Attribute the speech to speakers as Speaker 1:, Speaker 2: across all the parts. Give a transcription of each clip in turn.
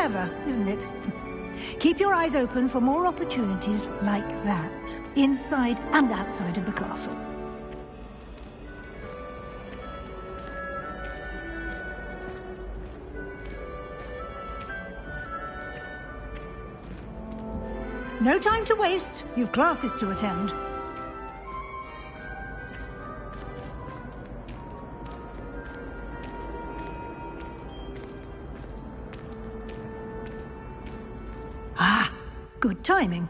Speaker 1: Clever, isn't it? Keep your eyes open for more opportunities like that, inside and outside of the castle. No time to waste. You've classes to attend. Ah, good timing.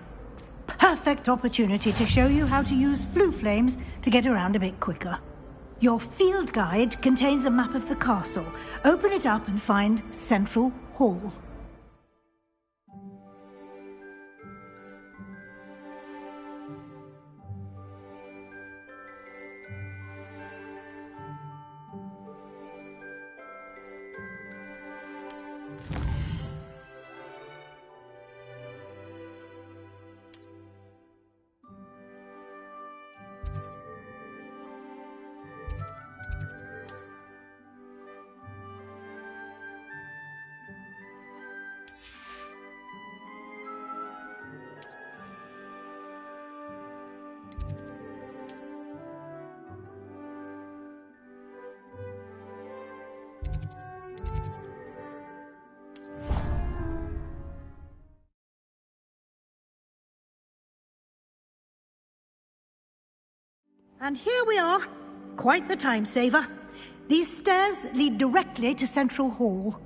Speaker 1: Perfect opportunity to show you how to use flue flames to get around a bit quicker. Your field guide contains a map of the castle. Open it up and find Central Hall. And here we are. Quite the time saver. These stairs lead directly to Central Hall.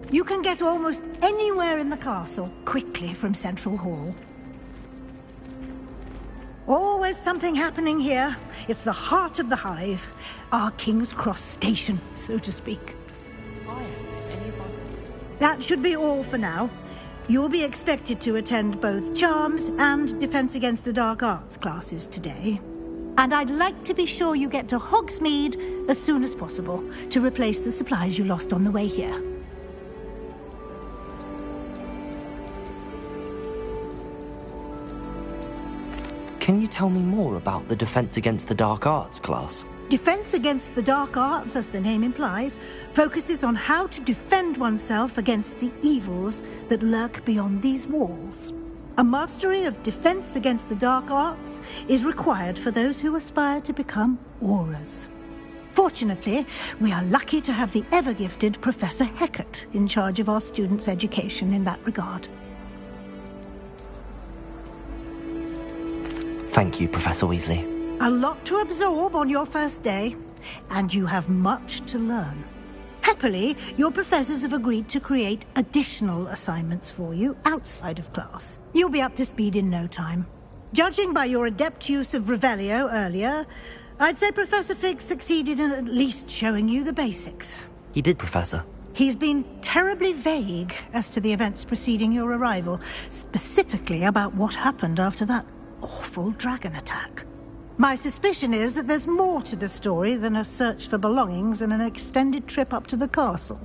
Speaker 1: You can get almost anywhere in the castle quickly from Central Hall. Always something happening here. It's the heart of the Hive. Our King's Cross station, so to speak. That should be all for now. You'll be expected to attend both Charms and Defense Against the Dark Arts classes today. And I'd like to be sure you get to Hogsmeade as soon as possible to replace the supplies you lost on the way here.
Speaker 2: Can you tell me more about the Defense Against the Dark Arts class?
Speaker 1: Defense Against the Dark Arts, as the name implies, focuses on how to defend oneself against the evils that lurk beyond these walls. A mastery of Defense Against the Dark Arts is required for those who aspire to become Aurors. Fortunately, we are lucky to have the ever-gifted Professor Hecat in charge of our students' education in that regard.
Speaker 2: Thank you, Professor Weasley.
Speaker 1: A lot to absorb on your first day, and you have much to learn. Happily, your professors have agreed to create additional assignments for you outside of class. You'll be up to speed in no time. Judging by your adept use of Revelio earlier, I'd say Professor Fig succeeded in at least showing you the basics.
Speaker 2: He did, Professor.
Speaker 1: He's been terribly vague as to the events preceding your arrival, specifically about what happened after that awful dragon attack. My suspicion is that there's more to the story than a search for belongings and an extended trip up to the castle.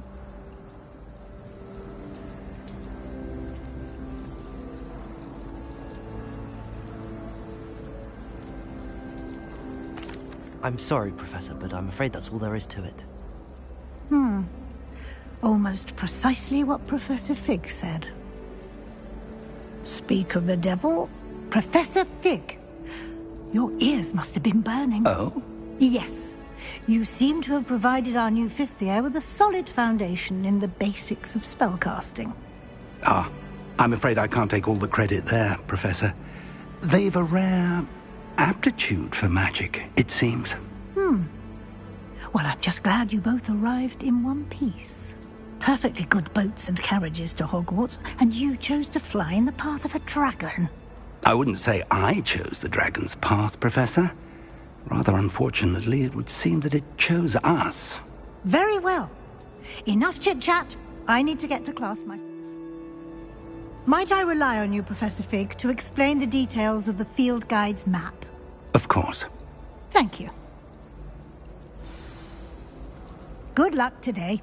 Speaker 2: I'm sorry, Professor, but I'm afraid that's all there is to it.
Speaker 1: Almost precisely what Professor Fig said. Speak of the devil, Professor Fig. Your ears must have been burning.
Speaker 3: Oh?
Speaker 1: Yes. You seem to have provided our new fifth year with a solid foundation in the basics of spellcasting.
Speaker 3: Ah, I'm afraid I can't take all the credit there, Professor. They've a rare aptitude for magic, it seems.
Speaker 1: Well, I'm just glad you both arrived in one piece. Perfectly good boats and carriages to Hogwarts, and you chose to fly in the path of a dragon.
Speaker 3: I wouldn't say I chose the dragon's path, Professor. Rather unfortunately, it would seem that it chose us.
Speaker 1: Very well. Enough chit-chat. I need to get to class myself. Might I rely on you, Professor Fig, to explain the details of the field guide's map?
Speaker 3: Of course.
Speaker 1: Thank you. Good luck today.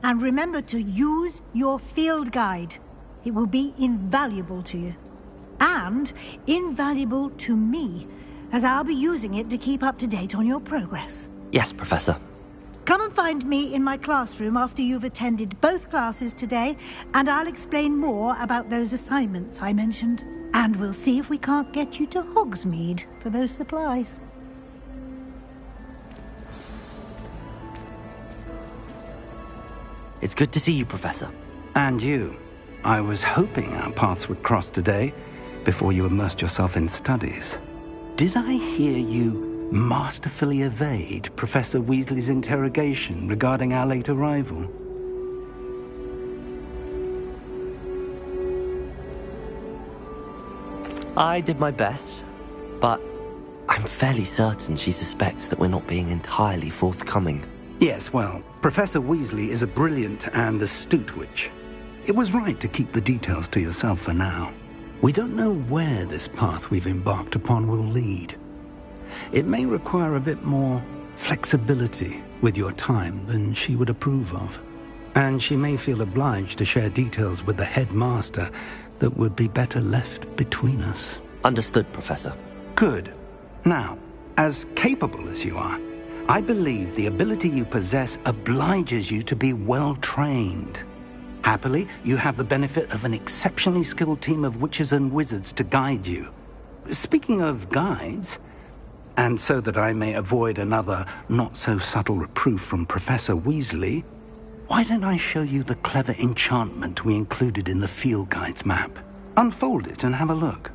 Speaker 1: And remember to use your field guide. It will be invaluable to you. And invaluable to me, as I'll be using it to keep up to date on your progress.
Speaker 2: Yes, Professor.
Speaker 1: Come and find me in my classroom after you've attended both classes today, and I'll explain more about those assignments I mentioned. And we'll see if we can't get you to Hogsmeade for those supplies.
Speaker 2: It's good to see you, Professor.
Speaker 3: And you. I was hoping our paths would cross today, before you immersed yourself in studies. Did I hear you masterfully evade Professor Weasley's interrogation regarding our late arrival?
Speaker 2: I did my best, but I'm fairly certain she suspects that we're not being entirely forthcoming.
Speaker 3: Yes, well, Professor Weasley is a brilliant and astute witch. It was right to keep the details to yourself for now. We don't know where this path we've embarked upon will lead. It may require a bit more flexibility with your time than she would approve of. And she may feel obliged to share details with the headmaster that would be better left between us.
Speaker 2: Understood, Professor.
Speaker 3: Good. Now, as capable as you are, I believe the ability you possess obliges you to be well-trained. Happily, you have the benefit of an exceptionally skilled team of witches and wizards to guide you. Speaking of guides, and so that I may avoid another not-so-subtle reproof from Professor Weasley, why don't I show you the clever enchantment we included in the field guide's map? Unfold it and have a look.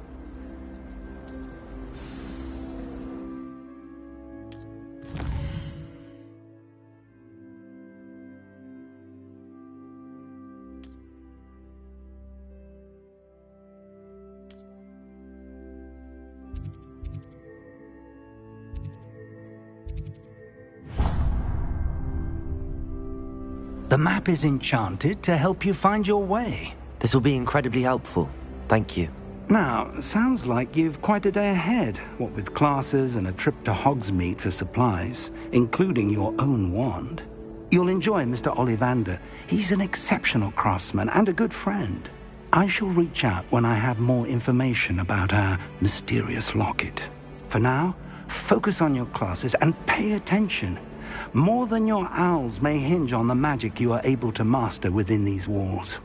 Speaker 3: The map is enchanted to help you find your way.
Speaker 2: This will be incredibly helpful. Thank you.
Speaker 3: Now, sounds like you've quite a day ahead, what with classes and a trip to Hogsmeade for supplies, including your own wand. You'll enjoy Mr. Ollivander. He's an exceptional craftsman and a good friend. I shall reach out when I have more information about our mysterious locket. For now, focus on your classes and pay attention. More than your owls may hinge on the magic you are able to master within these walls.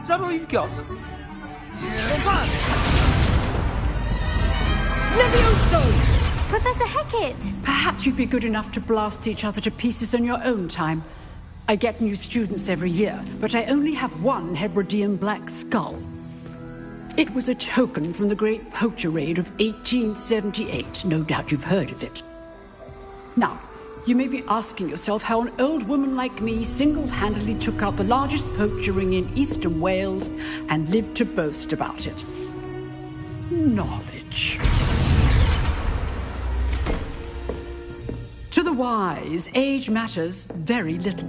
Speaker 4: Is that all you've got?
Speaker 5: Levioso! Professor Hecat!
Speaker 6: Perhaps you'd be good enough to blast each other to pieces on your own time. I get new students every year, but I only have one Hebridean black skull. It was a token from the Great Poacher Raid of 1878. No doubt you've heard of it. Now, you may be asking yourself how an old woman like me single-handedly took out the largest poacher ring in eastern Wales and lived to boast about it. Knowledge. To the wise, age matters very little.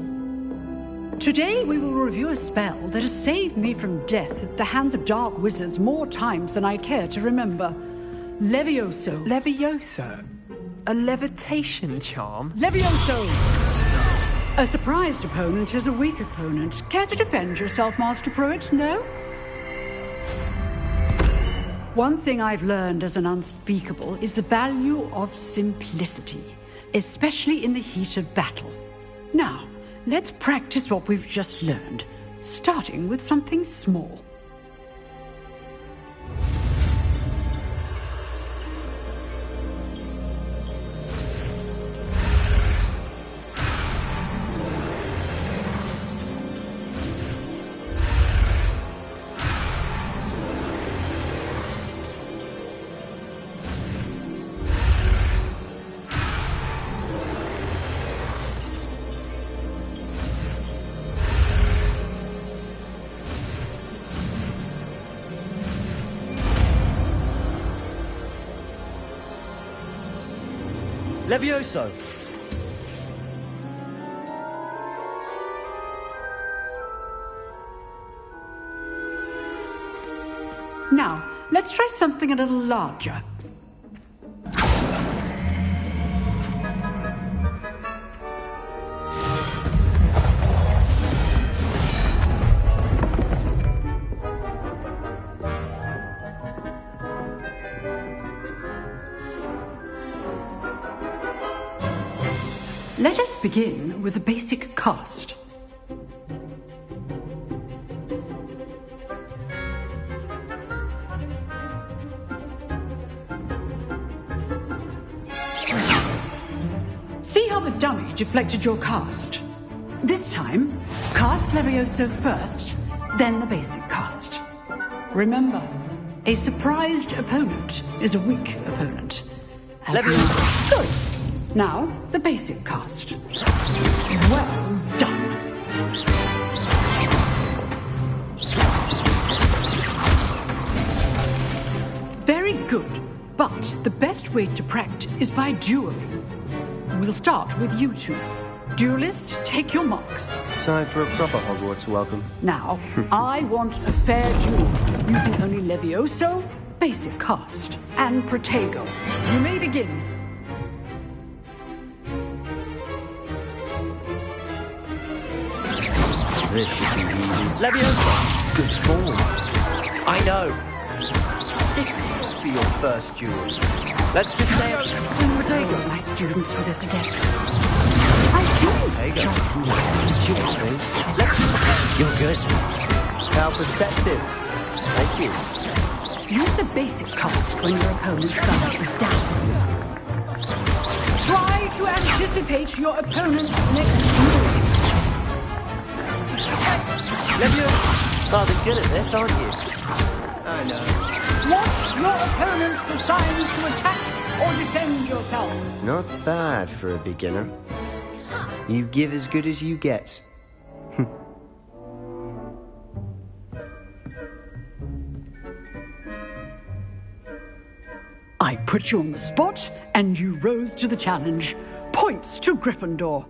Speaker 6: Today we will review a spell that has saved me from death at the hands of dark wizards more times than I care to remember. Levioso.
Speaker 4: Levioso? A levitation charm?
Speaker 6: Levioso! A surprised opponent is a weak opponent. Care to defend yourself, Master Pruitt? No? One thing I've learned as an unspeakable is the value of simplicity, especially in the heat of battle. Now, let's practice what we've just learned, starting with something small.
Speaker 2: Levioso!
Speaker 6: Now, let's try something a little larger. Let us begin with the basic cast. See how the dummy deflected your cast? This time, cast Levioso first, then the basic cast. Remember, a surprised opponent is a weak opponent. Good. Now, the basic cast. Well done. Very good. But the best way to practice is by dueling. We'll start with you two. Duelists, take your marks.
Speaker 7: Time for a proper Hogwarts welcome.
Speaker 6: Now, I want a fair duel, using only Levioso, basic cast, and Protego. You may begin.
Speaker 7: This should be easy.
Speaker 2: Levioso!
Speaker 7: Good form.
Speaker 2: I know.
Speaker 7: This could be your first duel.
Speaker 2: Let's just say
Speaker 6: Protego. My students for this again. I
Speaker 7: Protego.
Speaker 2: You're good.
Speaker 7: How perceptive. Thank you.
Speaker 6: use the basic cast when your opponent's guard is down. Try to anticipate your opponent's next move.
Speaker 2: Rather good at this, aren't you?
Speaker 7: I know.
Speaker 6: Watch your opponent decide to attack or defend yourself.
Speaker 7: Not bad for a beginner. You give as good as you get.
Speaker 6: I put you on the spot, and you rose to the challenge. Points to Gryffindor.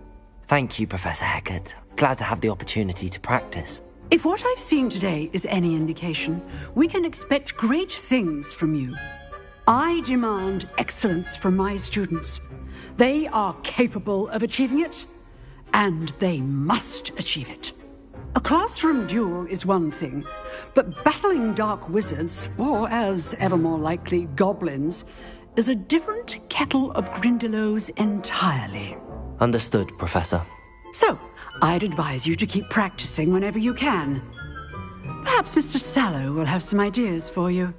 Speaker 2: Thank you, Professor Hecat. Glad to have the opportunity to practice.
Speaker 6: If what I've seen today is any indication, we can expect great things from you. I demand excellence from my students. They are capable of achieving it, and they must achieve it. A classroom duel is one thing, but battling dark wizards, or as ever more likely, goblins, is a different kettle of Grindylows entirely.
Speaker 2: Understood, Professor.
Speaker 6: So, I'd advise you to keep practicing whenever you can. Perhaps Mr. Sallow will have some ideas for you.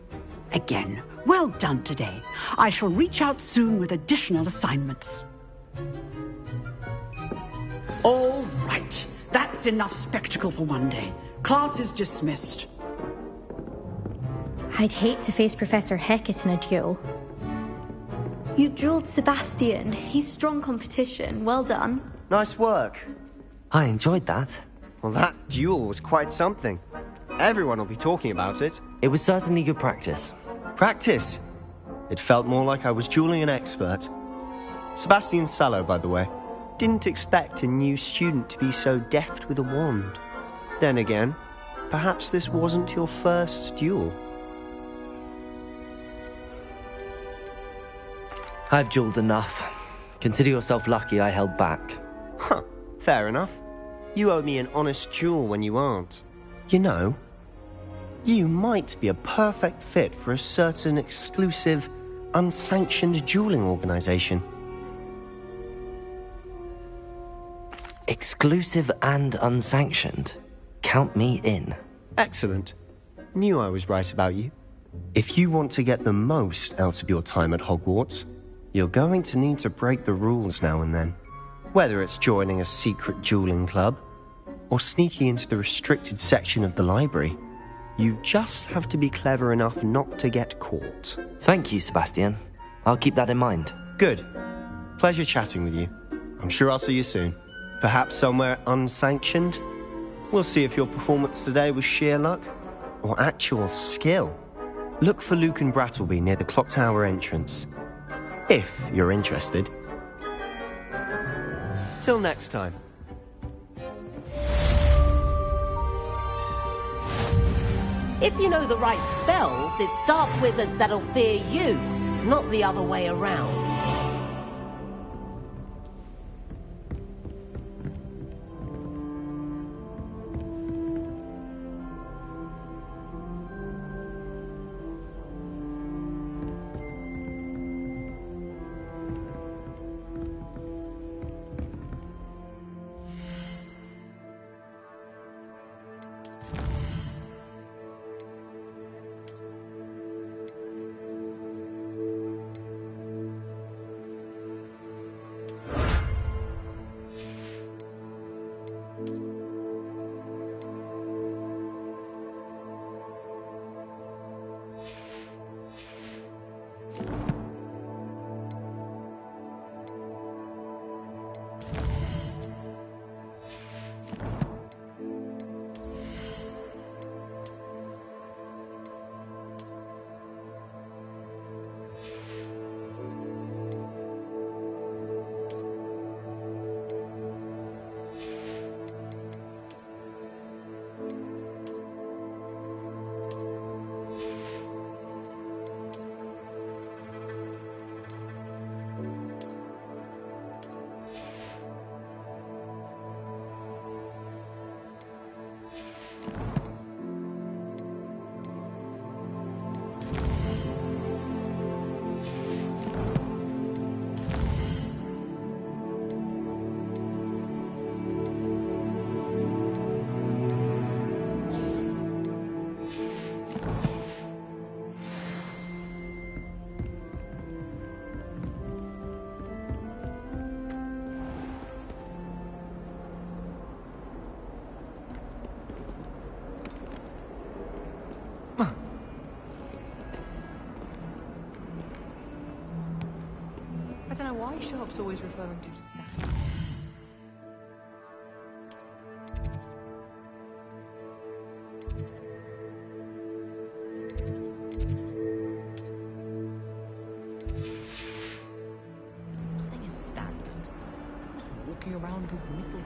Speaker 6: Again, well done today. I shall reach out soon with additional assignments. All right. That's enough spectacle for one day. Class is dismissed.
Speaker 5: I'd hate to face Professor Hecat in a duel. You dueled Sebastian. He's strong competition. Well done.
Speaker 7: Nice work.
Speaker 2: I enjoyed that.
Speaker 7: Well, that duel was quite something. Everyone will be talking about it.
Speaker 2: It was certainly good practice.
Speaker 7: Practice? It felt more like I was dueling an expert. Sebastian Sallow, by the way. Didn't expect a new student to be so deft with a wand. Then again, perhaps this wasn't your first duel.
Speaker 2: I've dueled enough. Consider yourself lucky I held back.
Speaker 7: Huh, fair enough. You owe me an honest duel when you aren't. You know, you might be a perfect fit for a certain exclusive, unsanctioned dueling organization.
Speaker 2: Exclusive and unsanctioned. Count me in.
Speaker 7: Excellent. Knew I was right about you. If you want to get the most out of your time at Hogwarts, you're going to need to break the rules now and then. Whether it's joining a secret dueling club, or sneaking into the restricted section of the library, you just have to be clever enough not to get caught.
Speaker 2: Thank you, Sebastian. I'll keep that in mind.
Speaker 7: Good. Pleasure chatting with you. I'm sure I'll see you soon. Perhaps somewhere unsanctioned? We'll see if your performance today was sheer luck or actual skill. Look for Lucan Brattleby near the Clock Tower entrance. If you're interested. Till next time.
Speaker 8: If you know the right spells, it's dark wizards that'll fear you, not the other way around.
Speaker 9: I don't know why Sharp's always referring to staff. Nothing is standard. Just walking around with mistletoe.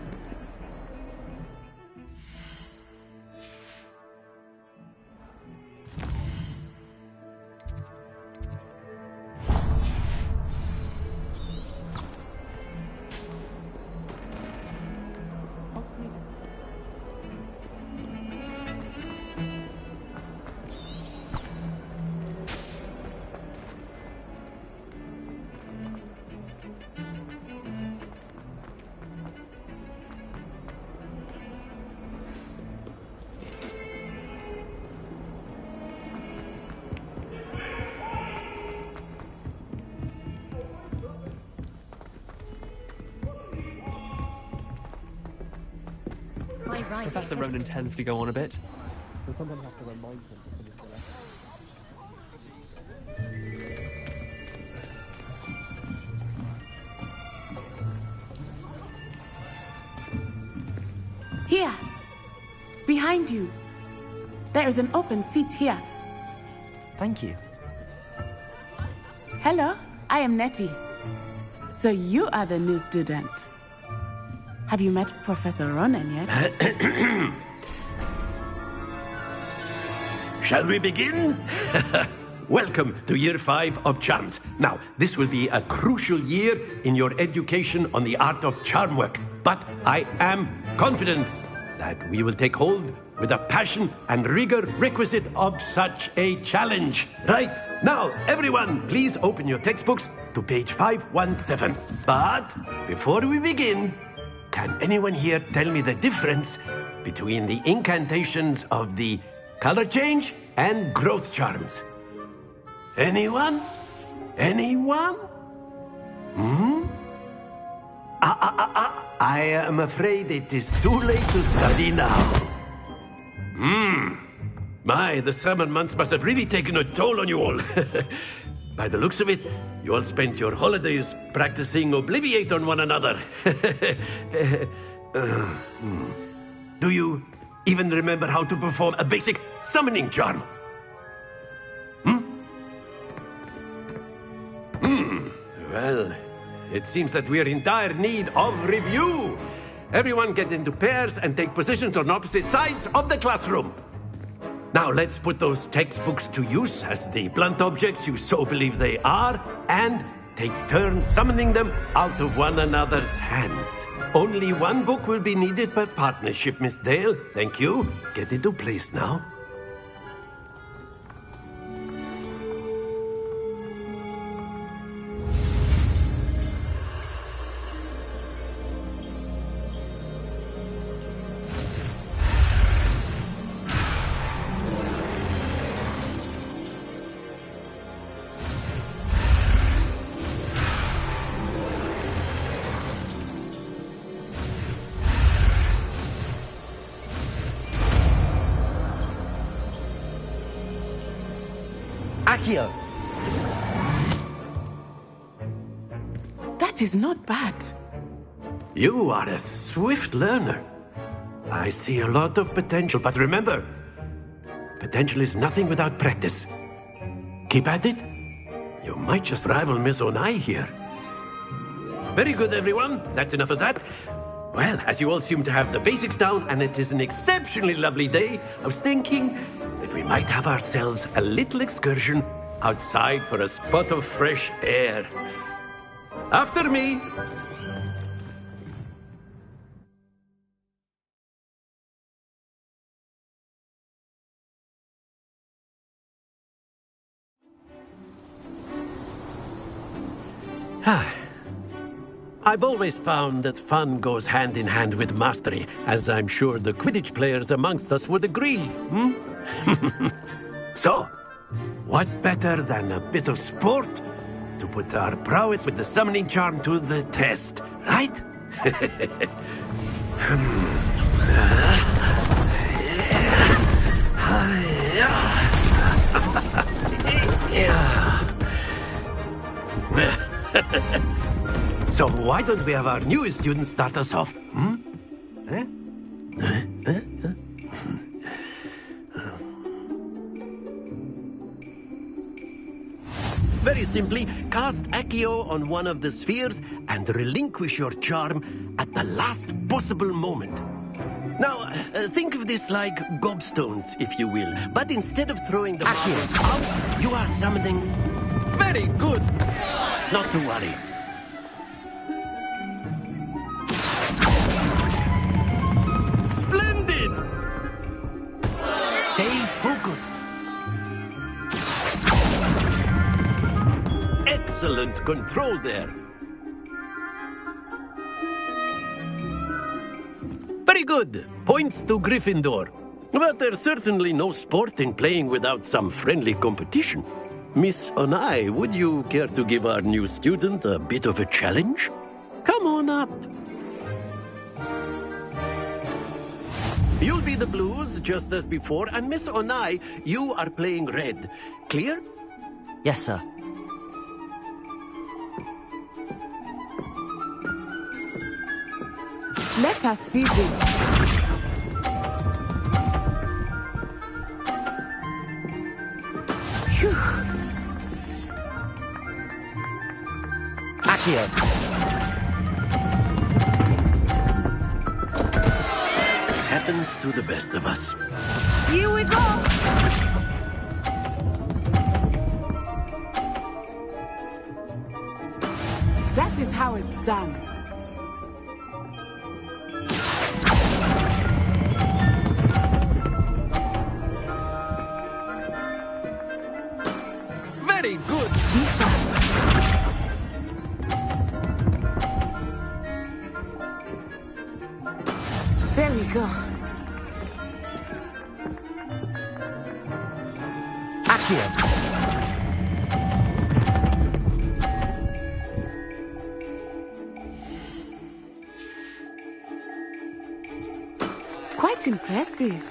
Speaker 2: Professor Ronan tends to go on a bit.
Speaker 10: Here! Behind you! There is an open seat here.
Speaker 2: Thank you.
Speaker 10: Hello, I am Nettie. So you are the new student. Have you met Professor Ronan yet?
Speaker 11: Shall we begin? Welcome to Year 5 of Charms. Now, this will be a crucial year in your education on the art of charm work. But I am confident that we will take hold with the passion and rigor requisite of such a challenge. Right, now, everyone, please open your textbooks to page 517. But before we begin, can anyone here tell me the difference between the incantations of the color change and growth charms? Anyone? Anyone? I am afraid it is too late to study now. My, the summer months must have really taken a toll on you all. By the looks of it, you all spent your holidays practicing Obliviate on one another. Do you even remember how to perform a basic summoning charm? Well, it seems that we are in dire need of review. Everyone get into pairs and take positions on opposite sides of the classroom. Now let's put those textbooks to use as the blunt objects you so believe they are, and take turns summoning them out of one another's hands. Only one book will be needed per partnership, Miss Dale. Thank you. Get into place now.
Speaker 2: Accio!
Speaker 10: That is not bad.
Speaker 11: You are a swift learner. I see a lot of potential, but remember, potential is nothing without practice. Keep at it. You might just rival Miss Onai here. Very good, everyone. That's enough of that. Well, as you all seem to have the basics down, and it is an exceptionally lovely day, I was thinking that we might have ourselves a little excursion outside for a spot of fresh air. After me! I've always found that fun goes hand in hand with mastery, as I'm sure the Quidditch players amongst us would agree, So, what better than a bit of sport to put our prowess with the summoning charm to the test, right? So why don't we have our newest student start us off? Very simply, cast Accio on one of the spheres and relinquish your charm at the last possible moment. Now, think of this like gobstones, if you will. But instead of throwing the marbles out, you are summoning... Very good! Not to worry. Splendid! Stay focused. Excellent control there. Very good. Points to Gryffindor. But there's certainly no sport in playing without some friendly competition. Miss Onai, would you care to give our new student a bit of a challenge? Come on up. You'll be the blues, just as before, and Miss Onai, you are playing red. Clear?
Speaker 2: Yes, sir.
Speaker 10: Let us see this. Phew.
Speaker 2: Accio!
Speaker 11: Happens to the best of us.
Speaker 10: Here we go! That is how it's done.
Speaker 11: Very good!
Speaker 10: Be sharp. There we go.
Speaker 2: Accio!
Speaker 10: Quite impressive.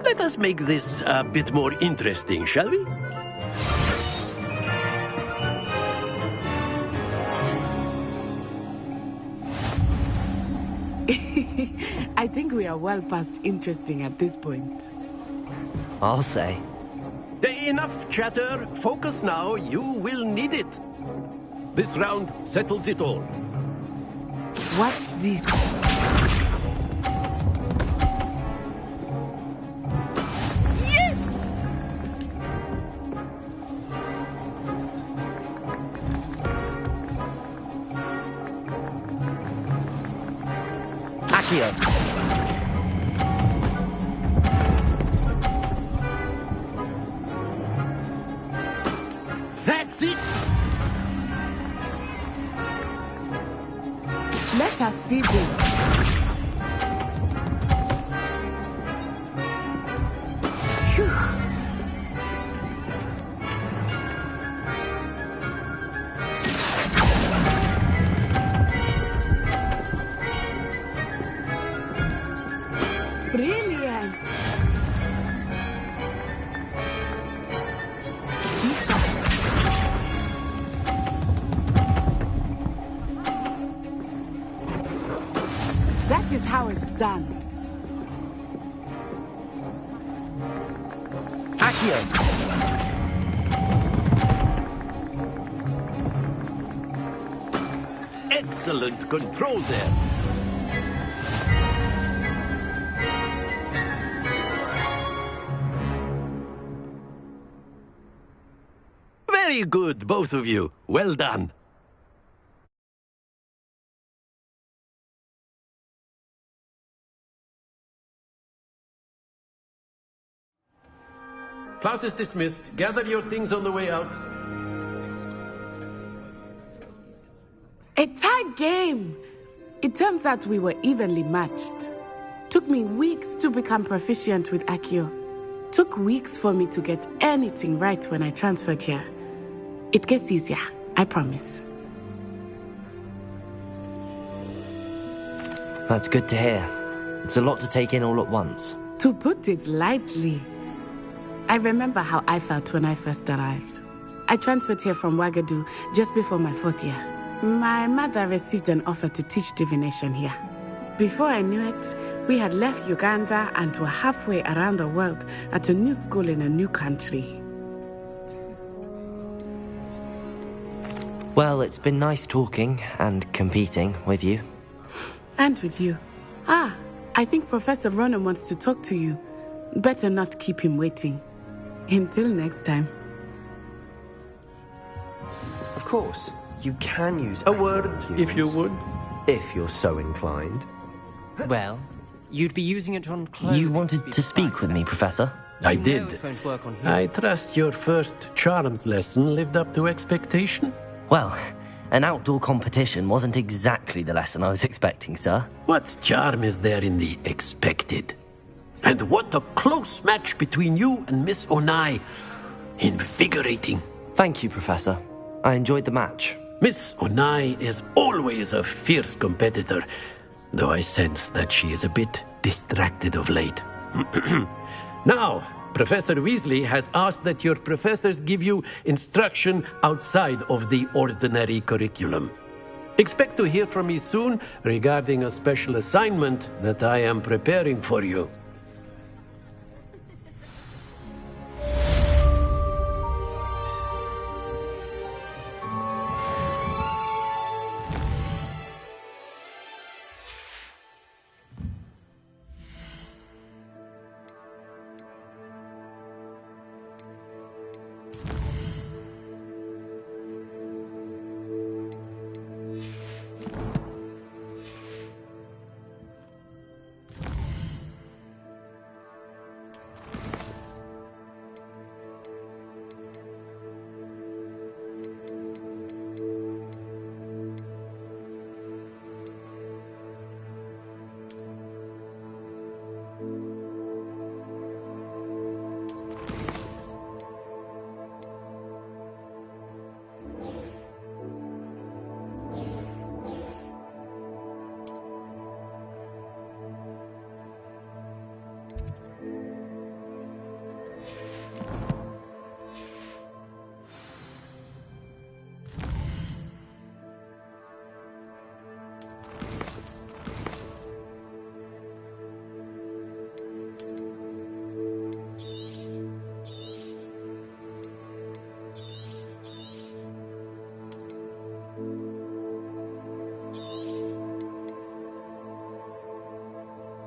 Speaker 11: Let us make this a bit more interesting, shall we?
Speaker 10: I think we are well past interesting at this point.
Speaker 2: I'll say.
Speaker 11: Enough chatter. Focus now. You will need it. This round settles it all.
Speaker 10: Watch this.
Speaker 2: Accio.
Speaker 11: That's it!
Speaker 10: Let us see this. Phew. Brilliant! That is how it's done.
Speaker 2: Accio.
Speaker 11: Excellent control there. Very good, both of you. Well done. Class is dismissed. Gather your things on the way out.
Speaker 10: A tight game! It turns out we were evenly matched. Took me weeks to become proficient with Accio. Took weeks for me to get anything right when I transferred here. It gets easier, I promise.
Speaker 2: That's good to hear. It's a lot to take in all at once.
Speaker 10: To put it lightly, I remember how I felt when I first arrived. I transferred here from Wagadu just before my 4th year. My mother received an offer to teach divination here. Before I knew it, we had left Uganda and were halfway around the world at a new school in a new country.
Speaker 2: Well, it's been nice talking and competing with you.
Speaker 10: And with you. Ah, I think Professor Ronen wants to talk to you. Better not keep him waiting. Until next time.
Speaker 7: Of course, you can use
Speaker 11: a word, if you would.
Speaker 7: If you're so inclined.
Speaker 9: Well, you'd be using it on clothes.
Speaker 2: You wanted to speak with me, Professor?
Speaker 11: I did. I trust your first charms lesson lived up to expectation?
Speaker 2: Well, an outdoor competition wasn't exactly the lesson I was expecting, sir.
Speaker 11: What charm is there in the expected? And what a close match between you and Miss Onai. Invigorating.
Speaker 2: Thank you, Professor. I enjoyed the match.
Speaker 11: Miss Onai is always a fierce competitor, though I sense that she is a bit distracted of late. Now, Professor Weasley has asked that your professors give you instruction outside of the ordinary curriculum. Expect to hear from me soon regarding a special assignment that I am preparing for you.